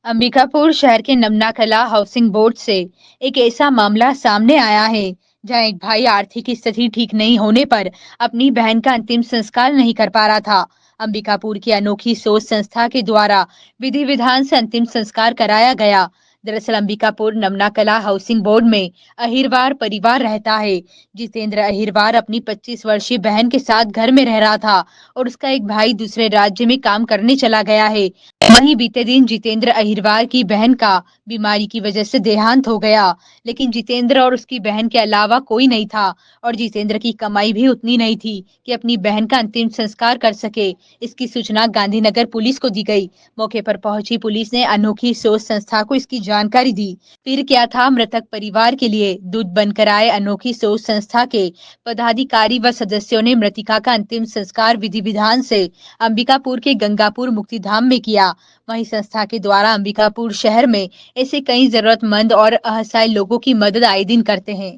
अंबिकापुर शहर के नमना कला हाउसिंग बोर्ड से एक ऐसा मामला सामने आया है जहां एक भाई आर्थिक स्थिति ठीक नहीं होने पर अपनी बहन का अंतिम संस्कार नहीं कर पा रहा था। अंबिकापुर की अनोखी सोच संस्था के द्वारा विधि विधान से अंतिम संस्कार कराया गया। दरअसल अंबिकापुर नमना कला हाउसिंग बोर्ड में अहिरवार परिवार रहता है। जितेंद्र अहिरवार अपनी 25 वर्षीय बहन के साथ घर में रह रहा था और उसका एक भाई दूसरे राज्य में काम करने चला गया है। वहीं बीते दिन जितेंद्र अहिरवार की बहन का बीमारी की वजह से देहांत हो गया, लेकिन जितेंद्र और उसकी बहन के अलावा कोई नहीं था और जितेंद्र की कमाई भी उतनी नहीं थी कि अपनी बहन का अंतिम संस्कार कर सके। इसकी सूचना गांधीनगर पुलिस को दी गई। मौके पर पहुंची पुलिस ने अनोखी सोच संस्था को इसकी जानकारी दी। फिर क्या था, मृतक परिवार के लिए दूध बनकर आए अनोखी सोच संस्था के पदाधिकारी व सदस्यों ने मृतिका का अंतिम संस्कार विधि विधान से अंबिकापुर के गंगापुर मुक्तिधाम में किया। वहीं संस्था के द्वारा अंबिकापुर शहर में ऐसे कई जरूरतमंद और असहाय लोगों की मदद आए दिन करते हैं।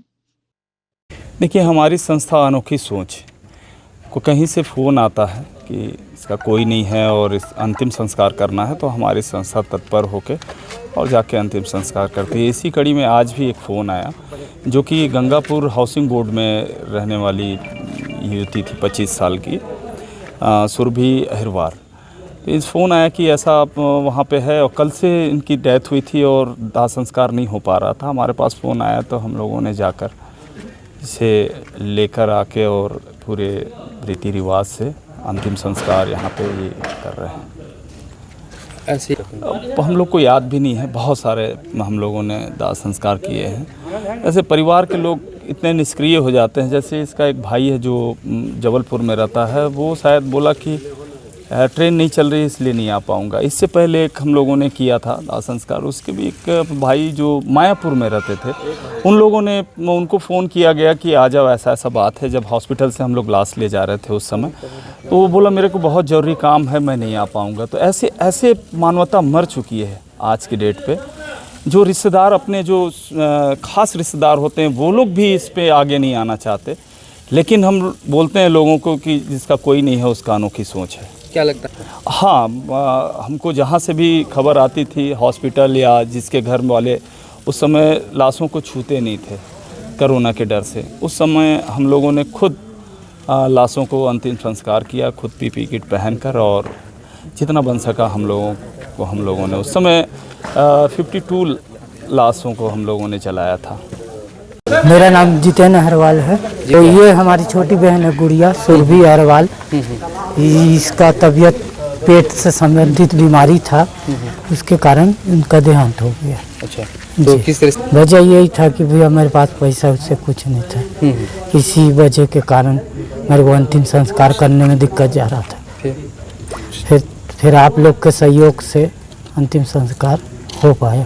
देखिए, हमारी संस्था अनोखी सोच को कहीं से फ़ोन आता है कि इसका कोई नहीं है और इस अंतिम संस्कार करना है, तो हमारी संस्था तत्पर होकर और जाके अंतिम संस्कार करती है। इसी कड़ी में आज भी एक फ़ोन आया जो कि गंगापुर हाउसिंग बोर्ड में रहने वाली युवती थी 25 साल की, सुरभि अहिरवार। तो इस फ़ोन आया कि ऐसा आप वहाँ पे है और कल से इनकी डेथ हुई थी और दाह संस्कार नहीं हो पा रहा था। हमारे पास फ़ोन आया तो हम लोगों ने जाकर इसे लेकर आके और पूरे रीति रिवाज से अंतिम संस्कार यहाँ पे ये कर रहे हैं। ऐसे हम लोग को याद भी नहीं है, बहुत सारे हम लोगों ने दाह संस्कार किए हैं। ऐसे परिवार के लोग इतने निष्क्रिय हो जाते हैं। जैसे इसका एक भाई है जो जबलपुर में रहता है, वो शायद बोला कि ट्रेन नहीं चल रही इसलिए नहीं आ पाऊँगा। इससे पहले एक हम लोगों ने किया था दाह संस्कार, उसके भी एक भाई जो मायापुर में रहते थे, उन लोगों ने उनको फ़ोन किया गया कि आ जाओ, ऐसा ऐसा बात है। जब हॉस्पिटल से हम लोग लाश ले जा रहे थे उस समय, तो वो बोला मेरे को बहुत ज़रूरी काम है, मैं नहीं आ पाऊँगा। तो ऐसे ऐसे मानवता मर चुकी है आज की डेट पे। जो रिश्तेदार अपने जो ख़ास रिश्तेदार होते हैं वो लोग भी इस पे आगे नहीं आना चाहते, लेकिन हम बोलते हैं लोगों को कि जिसका कोई नहीं है उसका अनोखी सोच है। क्या लगता है? हाँ, हमको जहाँ से भी खबर आती थी, हॉस्पिटल या जिसके घर वाले उस समय लाशों को छूते नहीं थे कोरोना के डर से। उस समय हम लोगों ने खुद लाशों को अंतिम संस्कार किया, खुद पीपी किट पहनकर, और जितना बन सका हम लोगों ने उस समय 52 लाशों को हम लोगों ने जलाया था। मेरा नाम जितेंद्र अहिरवार है। तो ये हमारी छोटी बहन है गुड़िया सुरभि अहिरवार। इसका तबीयत पेट से संबंधित बीमारी था, उसके कारण उनका देहांत हो गया। अच्छा, तो किस तरह से? वजह यही था कि भैया मेरे पास पैसा उससे कुछ नहीं था। इसी वजह के कारण मेरे को अंतिम संस्कार करने में दिक्कत जा रहा था। फिर आप लोग के सहयोग से अंतिम संस्कार हो पाया।